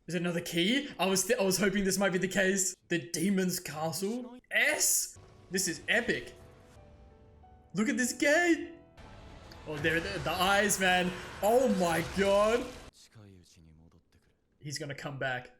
Is it another key? I was hoping this might be the case. The Demon's Castle? S? This is epic. Look at this gate. Oh, there, the eyes, man. Oh my god. He's gonna come back.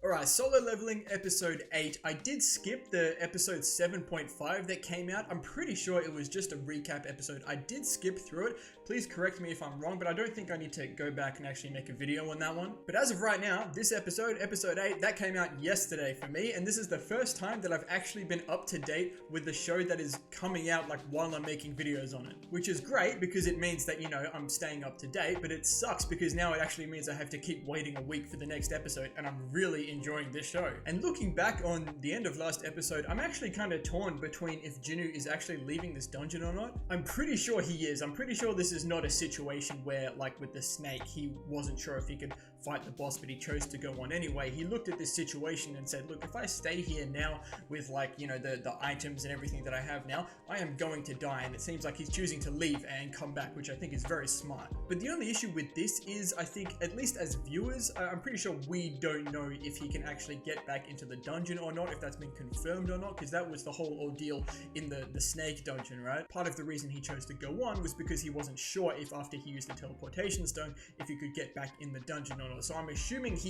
Alright, solo leveling episode 8. I did skip the episode 7.5 that came out. I'm pretty sure it was just a recap episode. I did skip through it. Please correct me if I'm wrong, but I don't think I need to go back and actually make a video on that one. But as of right now, this episode, episode 8, that came out yesterday for me, and this is the first time that I've actually been up to date with the show that is coming out like while I'm making videos on it. Which is great because it means that, you know, I'm staying up to date, but it sucks because now it actually means I have to keep waiting a week for the next episode, and I'm really enjoying this show. And looking back on the end of last episode, I'm actually kind of torn between if Jinwoo is actually leaving this dungeon or not. I'm pretty sure he is. I'm pretty sure this is not a situation where, like with the snake, he wasn't sure if he could fight the boss, but he chose to go on anyway. He looked at this situation and said, look, if I stay here now with, like, you know, the items and everything that I have now, I am going to die. And it seems like he's choosing to leave and come back, which I think is very smart. But the only issue with this is, I think, at least as viewers, I'm pretty sure we don't know if he can actually get back into the dungeon or not, if that's been confirmed or not, because that was the whole ordeal in the snake dungeon, right? Part of the reason he chose to go on was because he wasn't sure if after he used the teleportation stone, if he could get back in the dungeon or not. So I'm assuming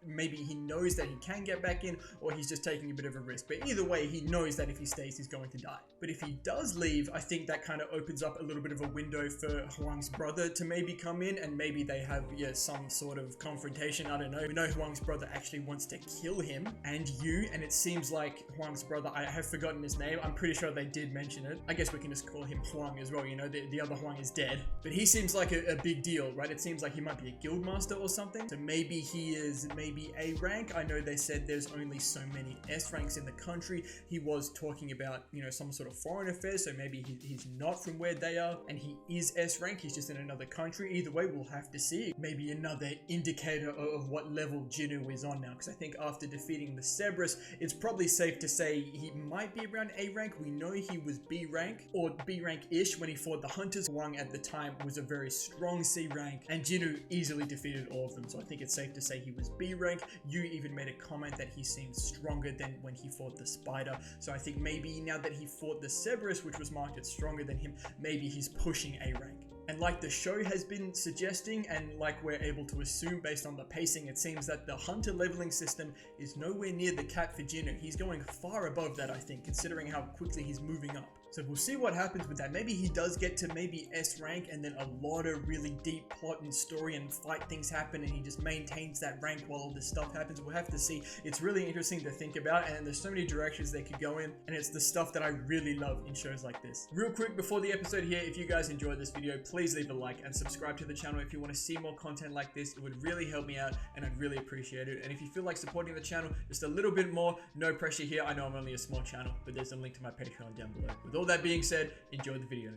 maybe he knows that he can get back in, or he's just taking a bit of a risk. But either way, he knows that if he stays, he's going to die. But if he does leave, I think that kind of opens up a little bit of a window for Hwang's brother to maybe come in, and maybe they have, yeah, some sort of confrontation. I don't know. We know Hwang's brother actually wants to kill him and you, and it seems like Hwang's brother, I have forgotten his name. I'm pretty sure they did mention it. I guess we can just call him Hwang as well. You know, the other Hwang is dead, but he seems like a big deal, right? It seems like he might be a guild master or something. So maybe he is maybe A rank. I know they said there's only so many S ranks in the country. He was talking about, you know, some sort of foreign affairs, so maybe he's not from where they are and he is S rank. He's just in another country. Either way, we'll have to see. Maybe another indicator of what level Jinwoo is on now, because I think after defeating the Cerberus, it's probably safe to say he might be around A rank. We know he was B rank or B rank-ish when he fought the Hunters. Hwang at the time was a very strong C rank, and Jinwoo easily defeated all of them. So I think it's safe to say he was B rank. You even made a comment that he seems stronger than when he fought the Spider. So I think maybe now that he fought the Cerberus, which was marked as stronger than him, maybe he's pushing A rank. And like the show has been suggesting, and like we're able to assume based on the pacing, it seems that the Hunter leveling system is nowhere near the cap for Jinwoo. He's going far above that, I think, considering how quickly he's moving up. So we'll see what happens with that. Maybe he does get to maybe S rank, and then a lot of really deep plot and story and fight things happen, and he just maintains that rank while all this stuff happens. We'll have to see. It's really interesting to think about, and there's so many directions they could go in, and it's the stuff that I really love in shows like this. Real quick before the episode here, if you guys enjoyed this video, please leave a like and subscribe to the channel if you want to see more content like this. It would really help me out, and I'd really appreciate it. And if you feel like supporting the channel just a little bit more, no pressure here. I know I'm only a small channel, but there's a link to my Patreon down below. With all that being said, enjoy the video.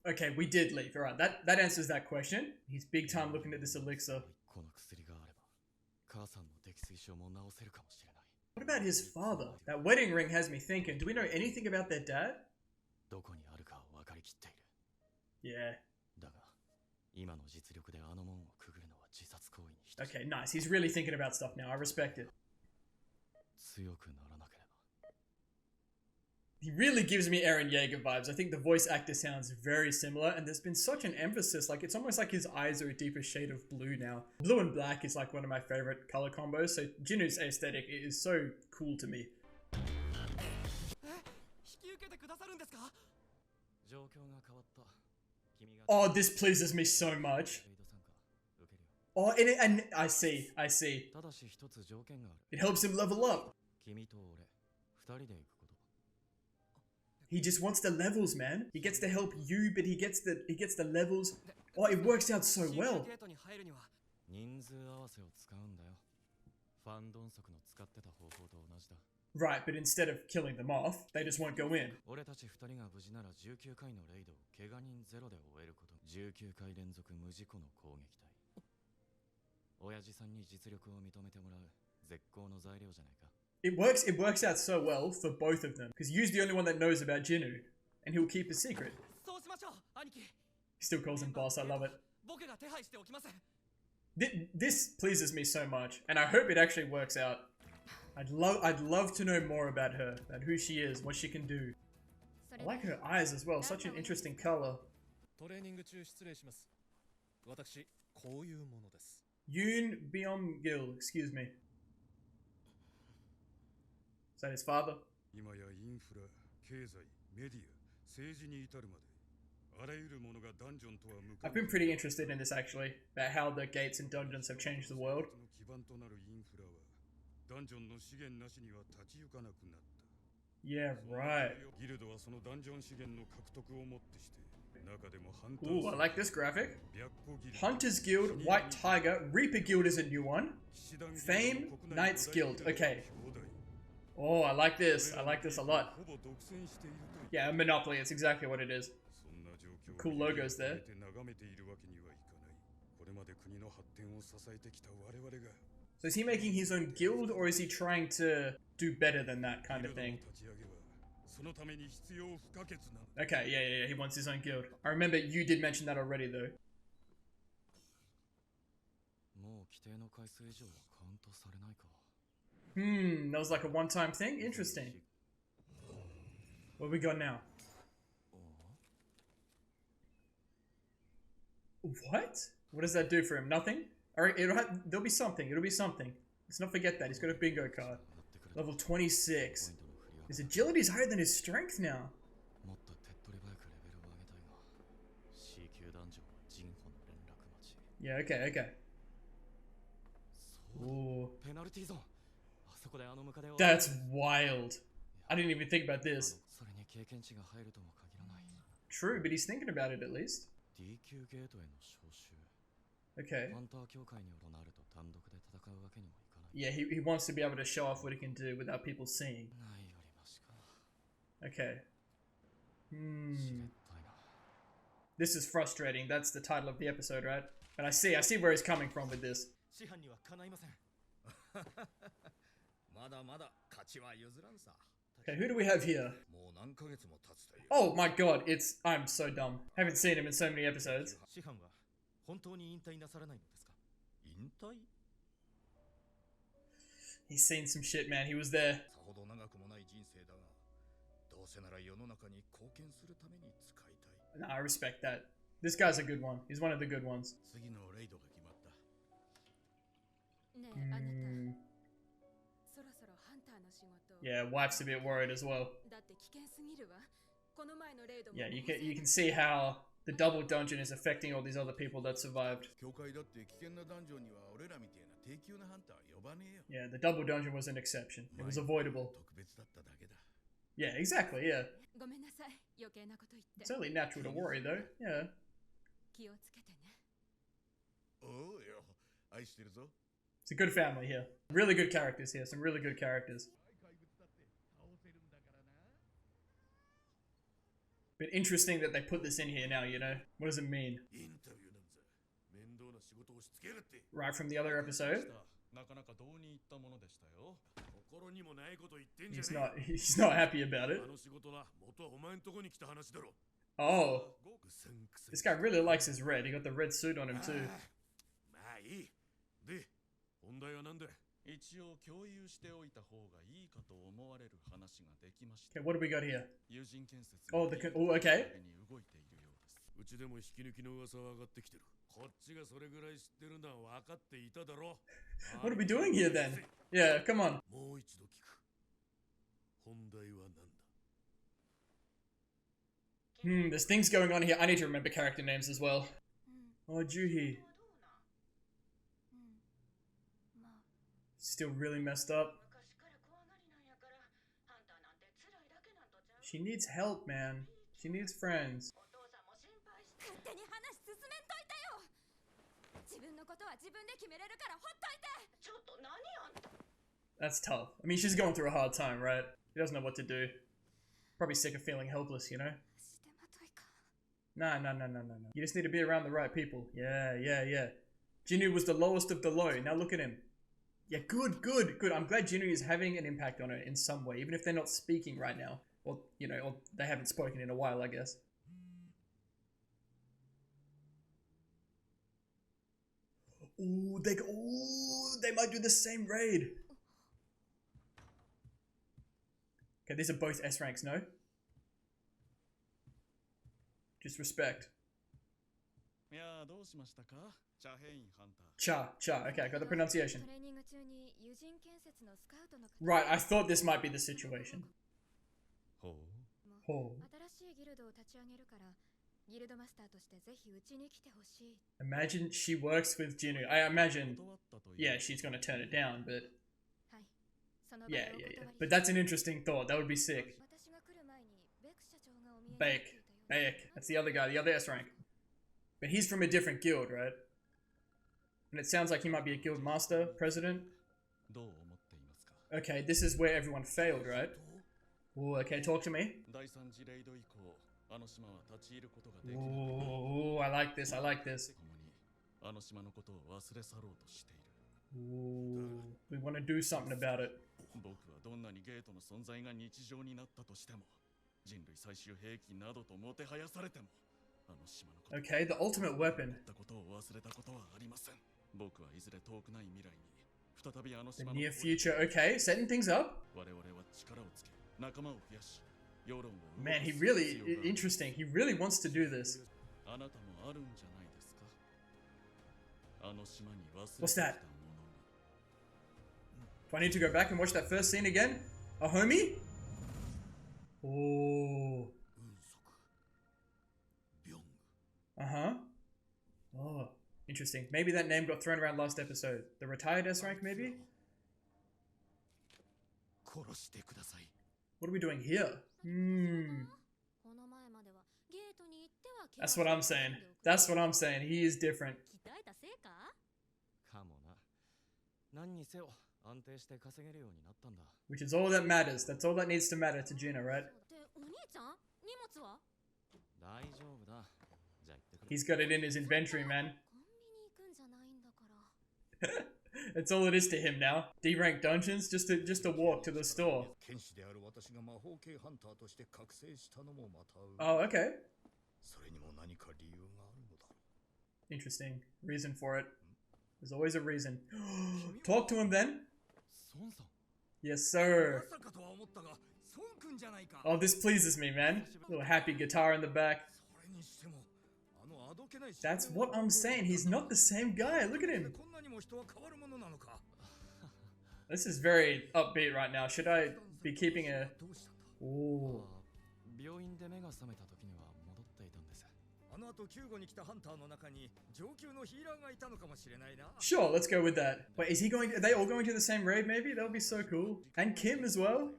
Okay, we did leave. All right, that answers that question. He's big time looking at this elixir. What about his father? That wedding ring has me thinking. Do we know anything about their dad? Yeah. Okay, nice. He's really thinking about stuff now. I respect it. He really gives me Eren Yeager vibes. I think the voice actor sounds very similar, and there's been such an emphasis. Like, it's almost like his eyes are a deeper shade of blue now. Blue and black is like one of my favorite color combos, so Jinwoo's aesthetic is so cool to me. Oh, this pleases me so much. Oh, and I see. It helps him level up. He just wants the levels, man. He gets to help you, but he gets the levels. Oh, it works out so well. Right, but instead of killing them off, they just won't go in. It works out so well for both of them, because Yu's the only one that knows about Jinwoo, and he'll keep a secret. He still calls him boss, I love it. This pleases me so much, and I hope it actually works out. I'd love to know more about her, about who she is, what she can do. I like her eyes as well, such an interesting color. Yoon Byung-gil, excuse me. Is that his father? I've been pretty interested in this actually, about how the gates and dungeons have changed the world. Yeah, right. Ooh, I like this graphic. Hunters Guild, White Tiger, Reaper Guild is a new one. Fame, Knights Guild. Okay. Oh, I like this. I like this a lot. Yeah, Monopoly. It's exactly what it is. Cool logos there. So is he making his own guild, or is he trying to do better than that kind of thing? Okay, yeah, he wants his own guild. I remember you did mention that already though. That was like a one-time thing? Interesting. What we got now? What? What does that do for him? Nothing? Alright, there'll be something. It'll be something. Let's not forget that. He's got a bingo card. Level 26. His agility is higher than his strength now. Yeah, okay. Ooh. That's wild. I didn't even think about this. True, but he's thinking about it at least. Okay. Yeah, he wants to be able to show off what he can do without people seeing. Okay. This is frustrating. That's the title of the episode, right? And I see where he's coming from with this. Okay, who do we have here? Oh my god, I'm so dumb. Haven't seen him in so many episodes. He's seen some shit, man. He was there. Nah, I respect that. This guy's a good one. He's one of the good ones. Yeah, wife's a bit worried as well. Yeah, you can see how the double dungeon is affecting all these other people that survived. Yeah, the double dungeon was an exception. It was avoidable. Yeah, exactly, yeah. It's only natural to worry though, yeah. It's a good family here. Really good characters here, some really good characters. But interesting that they put this in here now, you know? What does it mean? Right from the other episode? He's not happy about it. Oh. This guy really likes his red. He got the red suit on him too. Okay, what do we got here? Oh, okay. What are we doing here then? Yeah, come on. There's things going on here. I need to remember character names as well. Oh, Juhi. Still really messed up. She needs help, man. She needs friends. That's tough. I mean, she's going through a hard time, right? She doesn't know what to do. Probably sick of feeling helpless, you know? No. You just need to be around the right people. Yeah. Jinwoo was the lowest of the low. Now look at him. Yeah, good. I'm glad Jinwoo is having an impact on her in some way, even if they're not speaking right now. Or, you know, or they haven't spoken in a while, I guess. Ooh, they might do the same raid. Okay, these are both S ranks, no? Just respect. Cha. Okay, I got the pronunciation. Right, I thought this might be the situation. Imagine she works with Jinu. I imagine, yeah, she's gonna turn it down, but... Yeah. But that's an interesting thought. That would be sick. Baek. That's the other guy, the other S rank. But he's from a different guild, right? And it sounds like he might be a guild master, president. Okay, this is where everyone failed, right? Ooh, okay, talk to me. Ooh, I like this. Ooh, we want to do something about it. Okay, the ultimate weapon. The near future. Okay, setting things up. Man, he really... Interesting. He really wants to do this. What's that? Do I need to go back and watch that first scene again? A homie? Oh. Uh-huh. Oh, interesting. Maybe that name got thrown around last episode. The retired S rank, maybe? What are we doing here? That's what I'm saying. He is different. Which is all that matters. That's all that needs to matter to Gina, right? He's got it in his inventory, man. That's all it is to him now. D-rank dungeons, just to walk to the store. Oh, okay. Interesting. Reason for it. There's always a reason. Talk to him then. Yes, sir. Oh, this pleases me, man. Little happy guitar in the back. That's what I'm saying. He's not the same guy. Look at him. This is very upbeat right now. Should I be keeping a... Ooh. Sure, let's go with that. Wait, is he going... Are they all going to the same raid, maybe? That would be so cool. And Kim as well.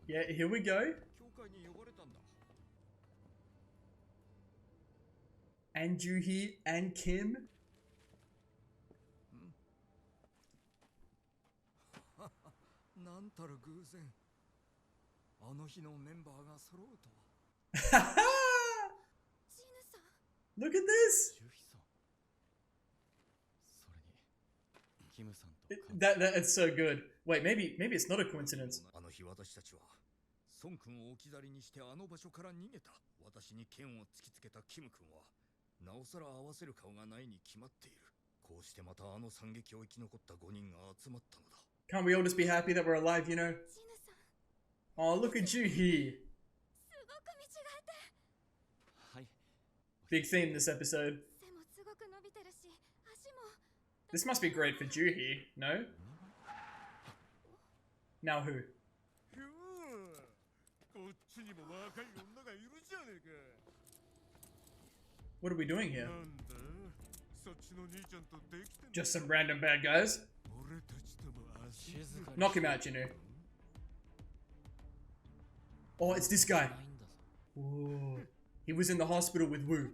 Yeah, here we go. And Juhi and Kim. Look at this. That's so good. Wait, maybe it's not a coincidence. Can't we all just be happy that we're alive, you know? Oh, look at Juhi. Big theme this episode. This must be great for Juhi, no? Now who? What are we doing here? Just some random bad guys? Knock him out, you know. Oh, it's this guy. Ooh. He was in the hospital with Wu.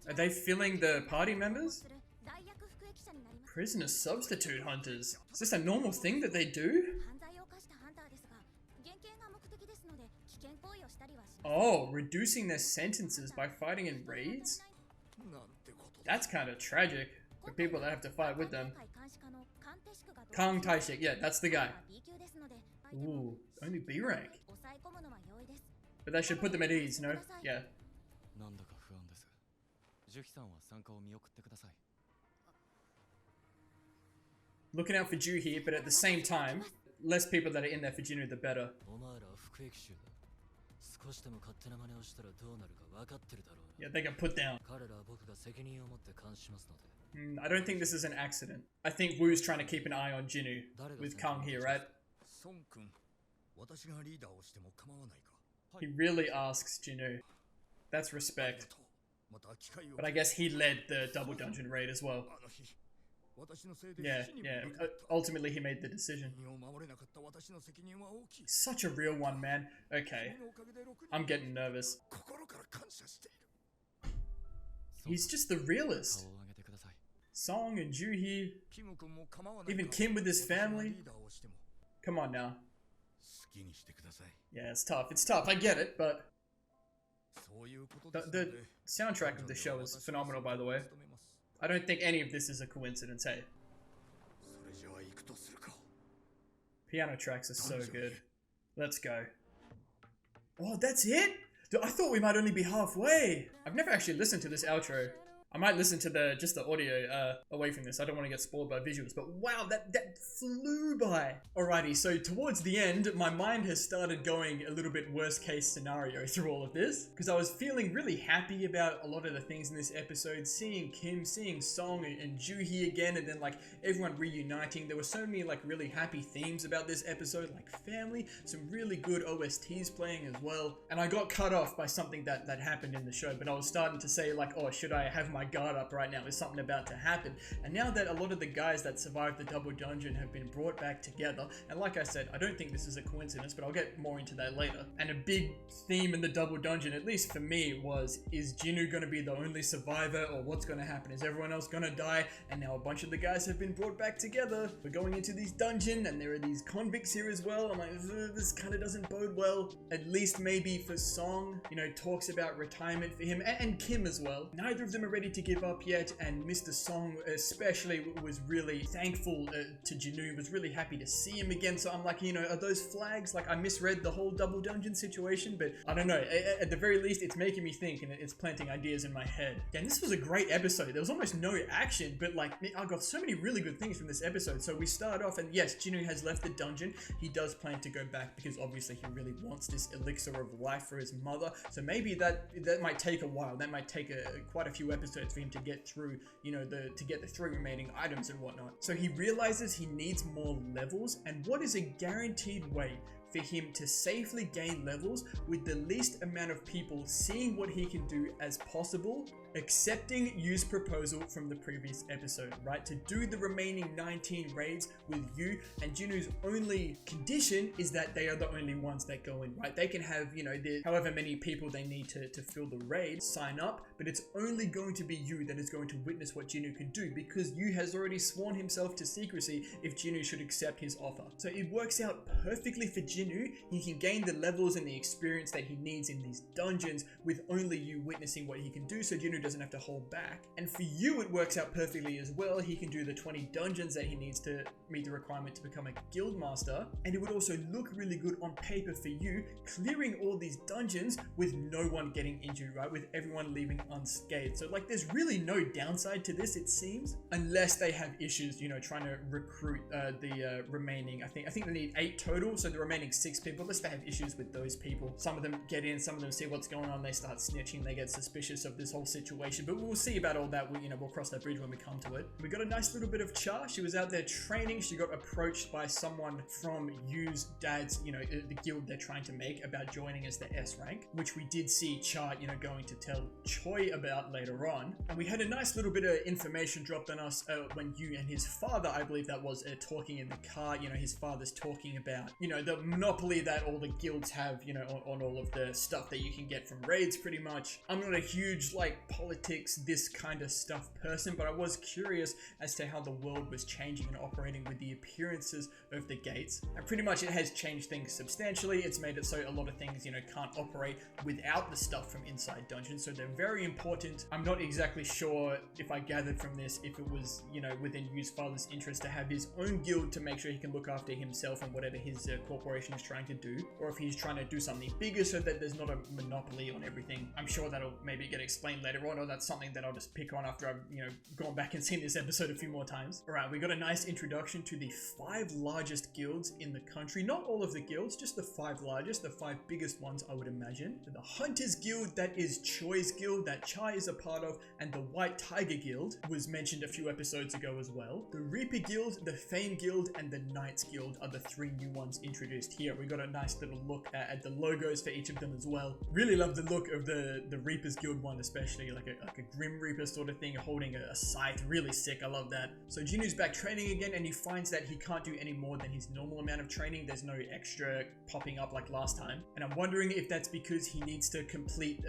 Are they filling the party members? Prisoner substitute hunters. Is this a normal thing that they do? Oh, reducing their sentences by fighting in raids? That's kind of tragic for people that have to fight with them. Kang Taishik, yeah, that's the guy. Ooh, only B rank. But that should put them at ease, no? Yeah. Looking out for Ju here, but at the same time, less people that are in there for Jinu, the better. Yeah, they get put down. I don't think this is an accident. I think Wu's trying to keep an eye on Jinu with Kang here, right? He really asks Jinu. That's respect. But I guess he led the double dungeon raid as well. Yeah. Ultimately, he made the decision. Such a real one, man. Okay. I'm getting nervous. He's just the realest. Song and Juhi, even Kim with his family. Come on now. Yeah, it's tough. It's tough. I get it, but the soundtrack of the show is phenomenal, by the way. I don't think any of this is a coincidence, hey. Piano tracks are so good. Let's go. Oh, that's it? I thought we might only be halfway. I've never actually listened to this outro. I might listen to just the audio away from this. I don't want to get spoiled by visuals, but wow, that flew by. Alrighty, so towards the end, my mind has started going a little bit worst case scenario through all of this, because I was feeling really happy about a lot of the things in this episode, seeing Kim, seeing Song and Juhi again, and then like everyone reuniting. There were so many like really happy themes about this episode, like family, some really good OSTs playing as well, and I got cut off by something that happened in the show, but I was starting to say like, oh, should I have my guard up right now? Is something about to happen? And now that a lot of the guys that survived the double dungeon have been brought back together, and like I said, I don't think this is a coincidence, but I'll get more into that later. And a big theme in the double dungeon, at least for me, was, is Jinu going to be the only survivor, or what's going to happen? Is everyone else going to die? And now a bunch of the guys have been brought back together. We're going into this dungeon, and there are these convicts here as well. I'm like, this kind of doesn't bode well. At least maybe for Song, you know, talks about retirement for him, and Kim as well. Neither of them are ready to give up yet, and Mr. Song especially was really thankful to Jinu, was really happy to see him again. So I'm like, you know, are those flags? Like, I misread the whole double dungeon situation, but I don't know. At the very least, it's making me think, and it's planting ideas in my head. And this was a great episode. There was almost no action, but like, I got so many really good things from this episode. So we start off, and yes, Jinu has left the dungeon. He does plan to go back because obviously he really wants this elixir of life for his mother. So maybe that might take a while. That might take quite a few episodes for him to get through, you know, to get the 3 remaining items and whatnot. So he realizes he needs more levels, and what is a guaranteed way for him to safely gain levels with the least amount of people seeing what he can do as possible? Accepting Yu's proposal from the previous episode, right? To do the remaining 19 raids with Yu, and Jinu's only condition is that they are the only ones that go in, right? They can have, you know, however many people they need to fill the raid, sign up, but it's only going to be Yu that is going to witness what Jinu can do, because Yu has already sworn himself to secrecy if Jinu should accept his offer. So it works out perfectly for Jinu. He can gain the levels and the experience that he needs in these dungeons with only Yu witnessing what he can do, so Jinu doesn't have to hold back. And for Yu, it works out perfectly as well. He can do the 20 dungeons that he needs to meet the requirement to become a guild master, and it would also look really good on paper for Yu, clearing all these dungeons with no one getting injured, right? With everyone leaving unscathed. So like, there's really no downside to this, it seems, unless they have issues, you know, trying to recruit the remaining, I think they need 8 total, so the remaining 6 people, unless they have issues with those people. Some of them get in, some of them see what's going on, they start snitching, they get suspicious of this whole situation, but we'll see about all that. We'll cross that bridge when we come to it. We got a nice little bit of Cha. She was out there training. She got approached by someone from Yu's dad's, you know, the guild they're trying to make, about joining as the S rank, which we did see Cha, you know, going to tell Choi about later on. And we had a nice little bit of information dropped on us when Yu and his father, I believe that was, talking in the car. You know, his father's talking about, you know, the monopoly that all the guilds have, you know, on all of the stuff that you can get from raids, pretty much. I'm not a huge, like, politics, this kind of stuff person, but I was curious as to how the world was changing and operating with the appearances of the gates. And pretty much it has changed things substantially. It's made it so a lot of things, you know, can't operate without the stuff from inside dungeons, so they're very important. I'm not exactly sure if I gathered from this if it was, you know, within Yu's father's interest to have his own guild to make sure he can look after himself and whatever his corporation organization is trying to do, or if he's trying to do something bigger so that there's not a monopoly on everything. I'm sure that'll maybe get explained later on, or that's something that I'll just pick on after I've, gone back and seen this episode a few more times. All right, we got a nice introduction to the 5 largest guilds in the country. Not all of the guilds, just the 5 largest, the 5 biggest ones, I would imagine. The Hunters Guild, that is Choi's guild, that Chai is a part of, and the White Tiger Guild was mentioned a few episodes ago as well. The Reaper Guild, the Fame Guild, and the Knights Guild are the 3 new ones introduced here. We got a nice little look at the logos for each of them as well. Really love the look of the Reapers Guild one, especially like a Grim Reaper sort of thing, holding a scythe. Really sick. I love that. So Jinu's back training again, and he finds that he can't do any more than his normal amount of training. There's no extra popping up like last time, and I'm wondering if that's because he needs to complete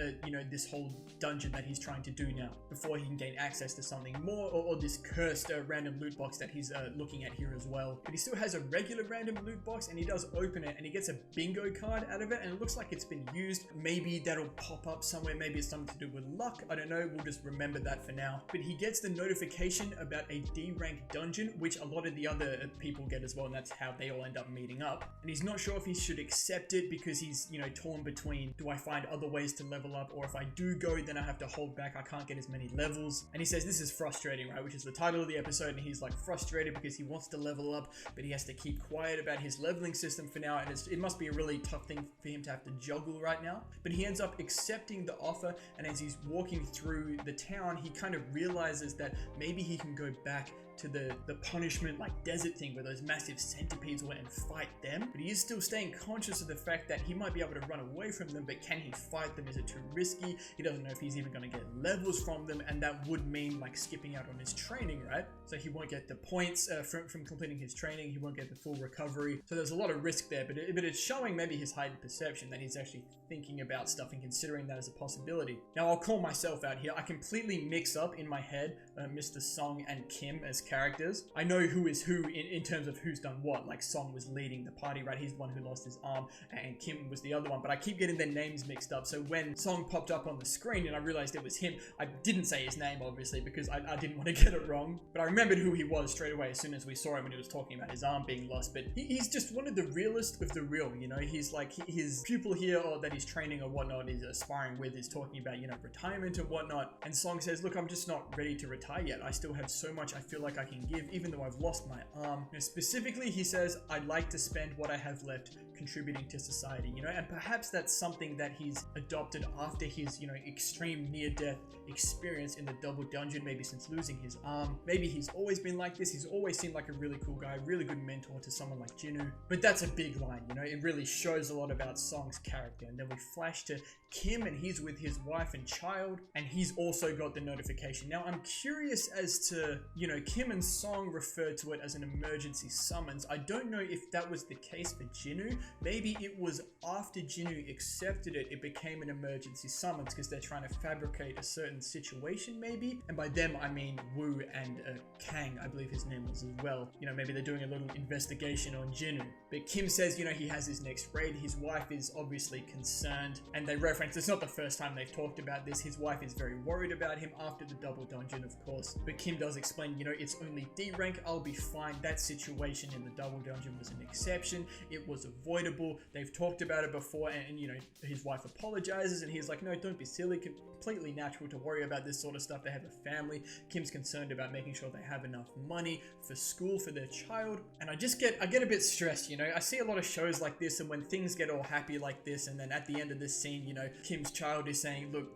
this whole dungeon that he's trying to do now before he can gain access to something more, or this cursed random loot box that he's looking at here as well. But he still has a regular random loot box, and he does open it and he gets a bingo card out of it, and it looks like it's been used. Maybe that'll pop up somewhere. Maybe it's something to do with luck. I don't know. We'll just remember that for now. But he gets the notification about a D rank dungeon, which a lot of the other people get as well, and that's how they all end up meeting up. And he's not sure if he should accept it because he's torn between, do I find other ways to level up, or if I do go, then I have to hold back, I can't get as many levels. And he says this is frustrating, right, which is the title of the episode, and he's like frustrated because he wants to level up, but he has to keep quiet about his leveling system for now, and it must be a really tough thing for him to have to juggle right now. But he ends up accepting the offer, and as he's walking through the town, he kind of realizes that maybe he can go back to the punishment like desert thing where those massive centipedes went and fight them, but he is still staying conscious of the fact that he might be able to run away from them, but can he fight them? Is it too risky? He doesn't know if he's even going to get levels from them, and that would mean like skipping out on his training, right? So he won't get the points from completing his training, he won't get the full recovery, so there's a lot of risk there, but it's showing maybe his heightened perception that he's actually thinking about stuff and considering that as a possibility. Now I'll call myself out here. I completely mix up in my head Mr. Song and Kim as characters. I know who is who in terms of who's done what. Like Song was leading the party, right? He's the one who lost his arm, and Kim was the other one, but I keep getting their names mixed up. So when Song popped up on the screen and I realized it was him, I didn't say his name obviously because I didn't want to get it wrong, but I remembered who he was straight away as soon as we saw him when he was talking about his arm being lost. But he's just one of the realest of the real, he's like his pupil here, or that he's training or whatnot, is aspiring with, is talking about retirement and whatnot, and Song says, look, I'm just not ready to retire yet. I still have so much I feel like I can give, even though I've lost my arm. Specifically, he says, I'd like to spend what I have left contributing to society, and perhaps that's something that he's adopted after his, extreme near-death experience in the double dungeon, maybe since losing his arm. Maybe he's always been like this. He's always seemed like a really cool guy, really good mentor to someone like Jinu. But that's a big line, it really shows a lot about Song's character. And then we flash to Kim, and he's with his wife and child, and he's also got the notification. Now, I'm curious as to, Kim and Song referred to it as an emergency summons. I don't know if that was the case for Jinu. Maybe it was after Jinu accepted it, it became an emergency summons because they're trying to fabricate a certain situation, maybe. And by them, I mean Wu and Kang, I believe his name was as well. Maybe they're doing a little investigation on Jinu. But Kim says, he has his next raid. His wife is obviously concerned, and they reference, it's not the first time they've talked about this. His wife is very worried about him after the double dungeon, of course. But Kim does explain, it's only D rank, I'll be fine. That situation in the double dungeon was an exception. It was avoidable. They've talked about it before, and his wife apologizes, and he's like, no, don't be silly. Completely natural to worry about this sort of stuff. They have a family. Kim's concerned about making sure they have enough money for school for their child. And I get a bit stressed, I see a lot of shows like this, and when things get all happy like this, and then at the end of this scene, Kim's child is saying, look,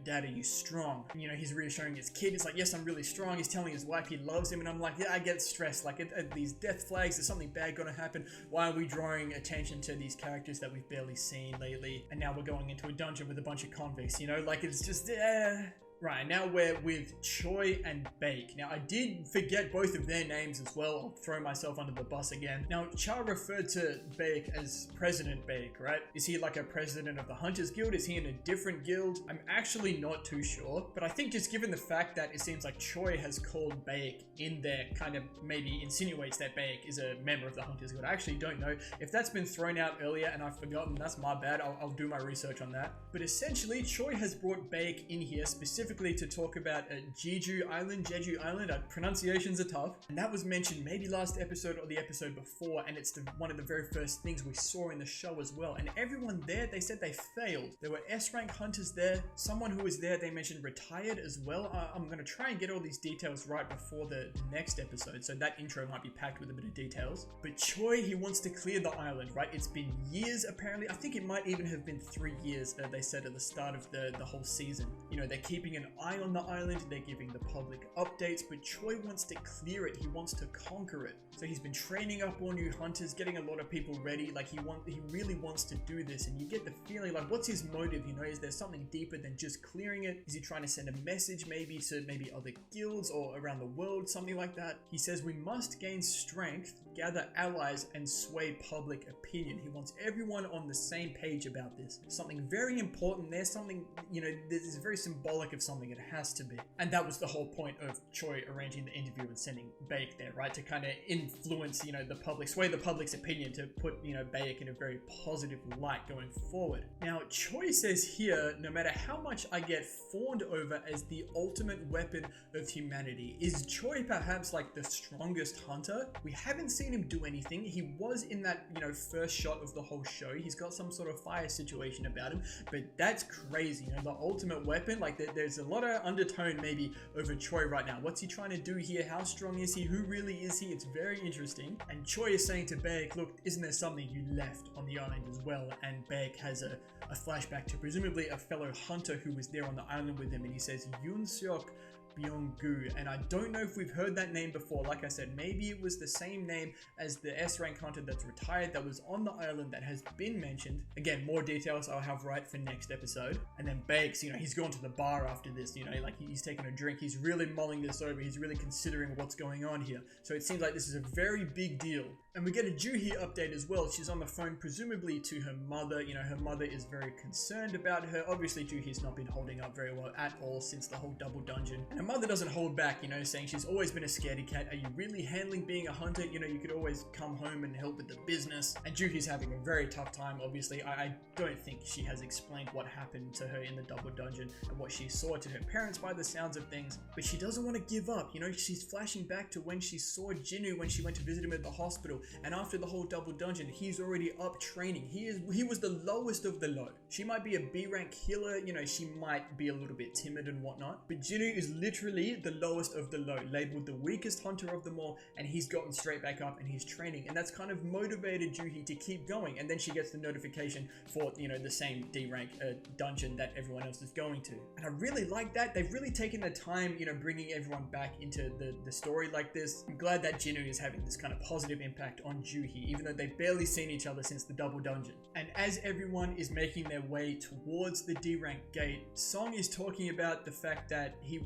Dad, are you strong? And, he's reassuring his kid. He's like, yes, I'm really strong. He's telling his wife he loves him, and I'm like, yeah, I get stressed. Like, at these death flags, there's something bad gonna happen. Why are we drawing attention to these characters that we've barely seen lately? And now we're going into a dungeon with a bunch of convicts, like, it's just, Right, now we're with Choi and Bake. Now, I did forget both of their names as well. I'll throw myself under the bus again. Now, Cha referred to Bake as President Bake, right? Is he like a president of the Hunters Guild? Is he in a different guild? I'm actually not too sure, but I think just given the fact that it seems like Choi has called Bake in there, kind of maybe insinuates that Bake is a member of the Hunters Guild. I actually don't know. If that's been thrown out earlier and I've forgotten, that's my bad. I'll do my research on that. But essentially, Choi has brought Bake in here specifically specifically to talk about Jeju Island. Pronunciations are tough. And that was mentioned maybe last episode or the episode before, and it's one of the very first things we saw in the show as well. And everyone there, they said they failed. There were S-rank hunters there. Someone who was there, they mentioned retired as well. I'm going to try and get all these details right before the next episode, so that intro might be packed with a bit of details. But Choi, he wants to clear the island, right? It's been years, apparently. I think it might even have been 3 years, they said at the start of the whole season. You know, they're keeping an eye on the island, they're giving the public updates, but Choi wants to clear it. He wants to conquer it. So he's been training up all new hunters, getting a lot of people ready. Like he really wants to do this, and you get the feeling like, what's his motive? You know, is there something deeper than just clearing it? Is he trying to send a message maybe to other guilds or around the world, something like that? He says we must gain strength, gather allies, and sway public opinion. He wants everyone on the same page about this. Something very important there, something, you know, this is very symbolic of something. It has to be. And that was the whole point of Choi arranging the interview and sending Baek there, right? To kind of influence, you know, the public, sway the public's opinion, to put, you know, Baek in a very positive light going forward. Now, Choi says here, no matter how much I get fawned over as the ultimate weapon of humanity, is Choi perhaps like the strongest hunter? We haven't seen him do anything. He was in that, you know, first shot of the whole show. He's got some sort of fire situation about him, but that's crazy. You know, the ultimate weapon, like there's a lot of undertone maybe over Choi right now. What's he trying to do here? How strong is he? Who really is he? It's very interesting. And Choi is saying to Baek, look, isn't there something you left on the island as well? And Baek has a flashback to presumably a fellow hunter who was there on the island with him, and he says Yoon-seok Byung-gu, and I don't know if we've heard that name before. Like I said, maybe it was the same name as the S-rank hunter that's retired, that was on the island, that has been mentioned. Again, more details I'll have right for next episode. And then Bakes, you know, he's gone to the bar after this, you know, like he's taking a drink, he's really mulling this over, he's really considering what's going on here. So it seems like this is a very big deal. And we get a Juhi update as well. She's on the phone, presumably to her mother. You know, her mother is very concerned about her. Obviously, Juhi's not been holding up very well at all since the whole double dungeon. And her mother doesn't hold back, you know, saying she's always been a scaredy cat. Are you really handling being a hunter? You know, you could always come home and help with the business. And Juhi's having a very tough time, obviously. I don't think she has explained what happened to her in the double dungeon and what she saw to her parents by the sounds of things. But she doesn't want to give up. You know, she's flashing back to when she saw Jinwoo when she went to visit him at the hospital. And after the whole double dungeon, he's already up training. He was the lowest of the low. She might be a B rank healer, you know, she might be a little bit timid and whatnot, but Jinwoo is literally the lowest of the low, labeled the weakest hunter of them all, and he's gotten straight back up and he's training, and that's kind of motivated Juhi to keep going. And then she gets the notification for, you know, the same D rank dungeon that everyone else is going to, and I really like that. They've really taken the time, you know, bringing everyone back into the story like this. I'm glad that Jinwoo is having this kind of positive impact on Juhi, even though they've barely seen each other since the double dungeon. And as everyone is making their way towards the D rank gate, Song is talking about the fact that he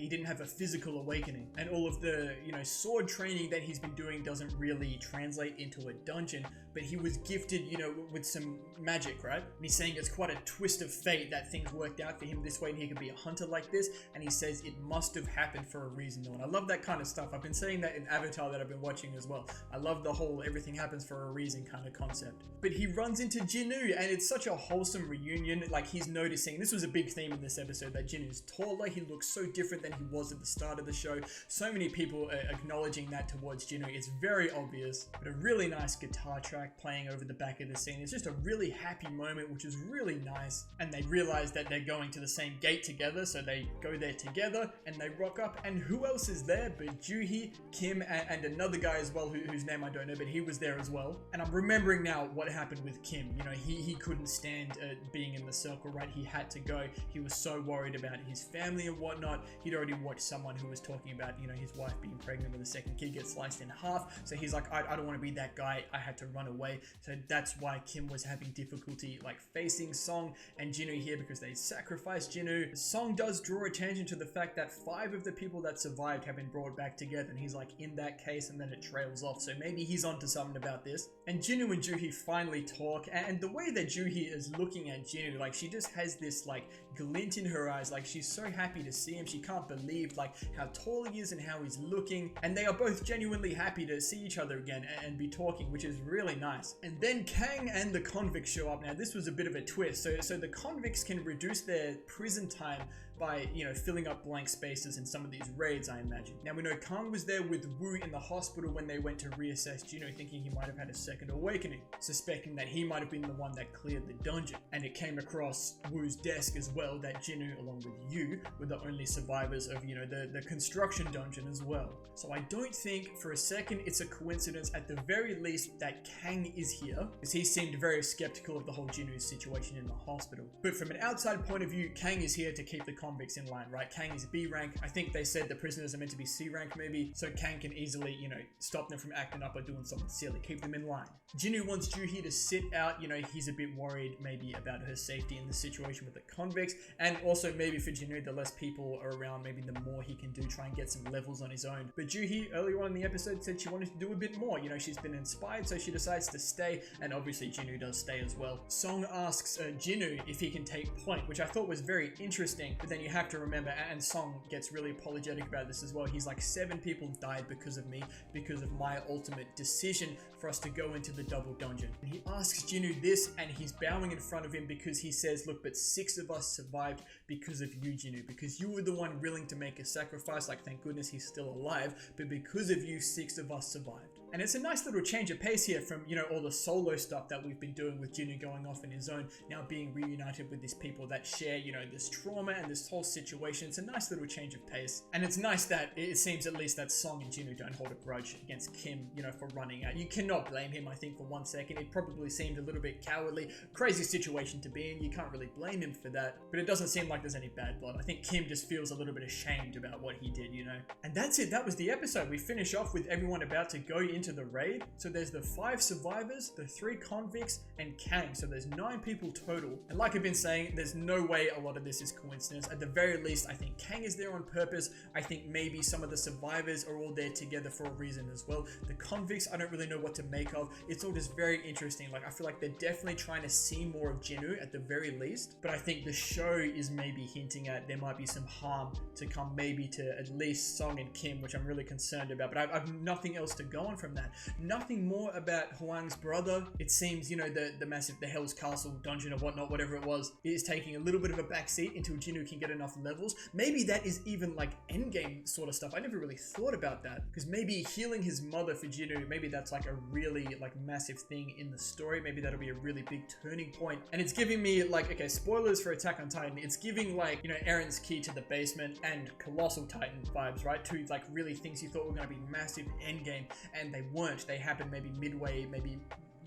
didn't have a physical awakening, and all of the, you know, sword training that he's been doing doesn't really translate into a dungeon, but he was gifted, you know, with some magic, right? And he's saying it's quite a twist of fate that things worked out for him this way and he could be a hunter like this, and he says it must have happened for a reason though. And I love that kind of stuff. I've been saying that in Avatar that I've been watching as well. I love the whole everything happens for a reason kind of concept. But he runs into Jinwoo, and it's such a wholesome reunion. Like, he's noticing, this was a big theme in this episode, that Jinwoo's taller, he looks so different than he was at the start of the show. So many people are acknowledging that towards Jinwoo. It's very obvious, but a really nice guitar track playing over the back of the scene. It's just a really happy moment, which is really nice. And they realize that they're going to the same gate together, so they go there together and they rock up. And who else is there but Juhi, Kim, and another guy as well, whose name I don't know, but he was there as well. And I'm remembering now what happened with Kim. You know, he couldn't stand being in the circle, right? He had to go. He was so worried about his family and whatnot. He'd already watched someone who was talking about, you know, his wife being pregnant with a second kid get sliced in half. So he's like, I don't want to be that guy. I had to run away. So that's why Kim was having difficulty like facing Song and Jinwoo here, because they sacrificed Jinwoo. Song does draw attention to the fact that 5 of the people that survived have been brought back together, and he's like, in that case, and then it trails off. So maybe he's onto something about this. And Jinwoo and Juhi finally talk, and the way that Juhi is looking at Jinwoo, like, she just has this like glint in her eyes, like she's so happy to see him. She can't believe like how tall he is and how he's looking, and they are both genuinely happy to see each other again and be talking, which is really nice. And then Kang and the convicts show up. Now this was a bit of a twist. So the convicts can reduce their prison time by, you know, filling up blank spaces in some of these raids, I imagine. Now, we know Kang was there with Wu in the hospital when they went to reassess Jinwoo, thinking he might have had a second awakening, suspecting that he might have been the one that cleared the dungeon. And it came across Wu's desk as well that Jinwoo, along with Yu, were the only survivors of, you know, the construction dungeon as well. So I don't think for a second it's a coincidence, at the very least, that Kang is here, because he seemed very skeptical of the whole Jinwoo situation in the hospital. But from an outside point of view, Kang is here to keep the convicts in line, right? Kang is B rank. I think they said the prisoners are meant to be C rank maybe, so Kang can easily, you know, stop them from acting up or doing something silly, keep them in line. Jinwoo wants Juhi to sit out, you know, he's a bit worried maybe about her safety in the situation with the convicts, and also maybe for Jinwoo, the less people are around, maybe the more he can do, try and get some levels on his own. But Juhi, earlier on in the episode, said she wanted to do a bit more, you know, she's been inspired, so she decides to stay, and obviously Jinwoo does stay as well. Song asks Jinwoo if he can take point, which I thought was very interesting, but then you have to remember, and Song gets really apologetic about this as well, he's like, 7 people died because of me, because of my ultimate decision for us to go into the double dungeon. And he asks Jinwoo this, and he's bowing in front of him because he says, look, but 6 of us survived because of you, Jinwoo, because you were the one willing to make a sacrifice, like thank goodness he's still alive, but because of you, 6 of us survived. And it's a nice little change of pace here from, you know, all the solo stuff that we've been doing with Jinwoo going off in his own, now being reunited with these people that share, you know, this trauma and this whole situation. It's a nice little change of pace. And it's nice that it seems at least that Song and Jinwoo don't hold a grudge against Kim, you know, for running out. You cannot blame him, I think, for 1 second. It probably seemed a little bit cowardly. Crazy situation to be in. You can't really blame him for that. But it doesn't seem like there's any bad blood. I think Kim just feels a little bit ashamed about what he did, you know. And that's it. That was the episode. We finish off with everyone about to go into the raid. So there's the 5 survivors, the 3 convicts, and Kang. So there's 9 people total. And like I've been saying, there's no way a lot of this is coincidence. At the very least, I think Kang is there on purpose. I think maybe some of the survivors are all there together for a reason as well. The convicts, I don't really know what to make of. It's all just very interesting. Like, I feel like they're definitely trying to see more of Jinwoo at the very least. But I think the show is maybe hinting at there might be some harm to come maybe to at least Song and Kim, which I'm really concerned about. But I've nothing else to go on from that. Nothing more about Hwang's brother. It seems, you know, the Hell's Castle dungeon or whatnot, whatever it was, is taking a little bit of a backseat until Jinwoo can get enough levels. Maybe that is even like endgame sort of stuff. I never really thought about that, because maybe healing his mother for Jinwoo, maybe that's like a really like massive thing in the story. Maybe that'll be a really big turning point. And it's giving me like, okay, spoilers for Attack on Titan. It's giving like, you know, Eren's key to the basement and Colossal Titan vibes, right? Two like really things you thought were going to be massive endgame, and they weren't. They happened maybe midway, maybe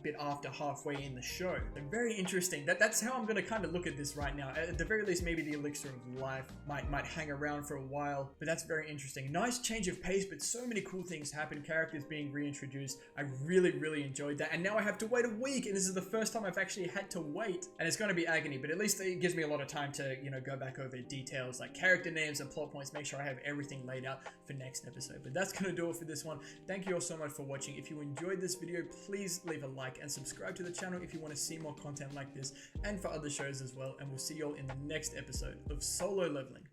bit after halfway in the show. They're very interesting. That's how I'm going to kind of look at this right now. At the very least, maybe the elixir of life might hang around for a while, but that's very interesting. Nice change of pace, but so many cool things happen. Characters being reintroduced. I really enjoyed that. And now I have to wait a week, and this is the first time I've actually had to wait, and it's going to be agony, but at least it gives me a lot of time to, you know, go back over details like character names and plot points, make sure I have everything laid out for next episode. But that's going to do it for this one. Thank you all so much for watching. If you enjoyed this video, please leave a like and subscribe to the channel if you want to see more content like this and for other shows as well, and we'll see you all in the next episode of Solo Leveling.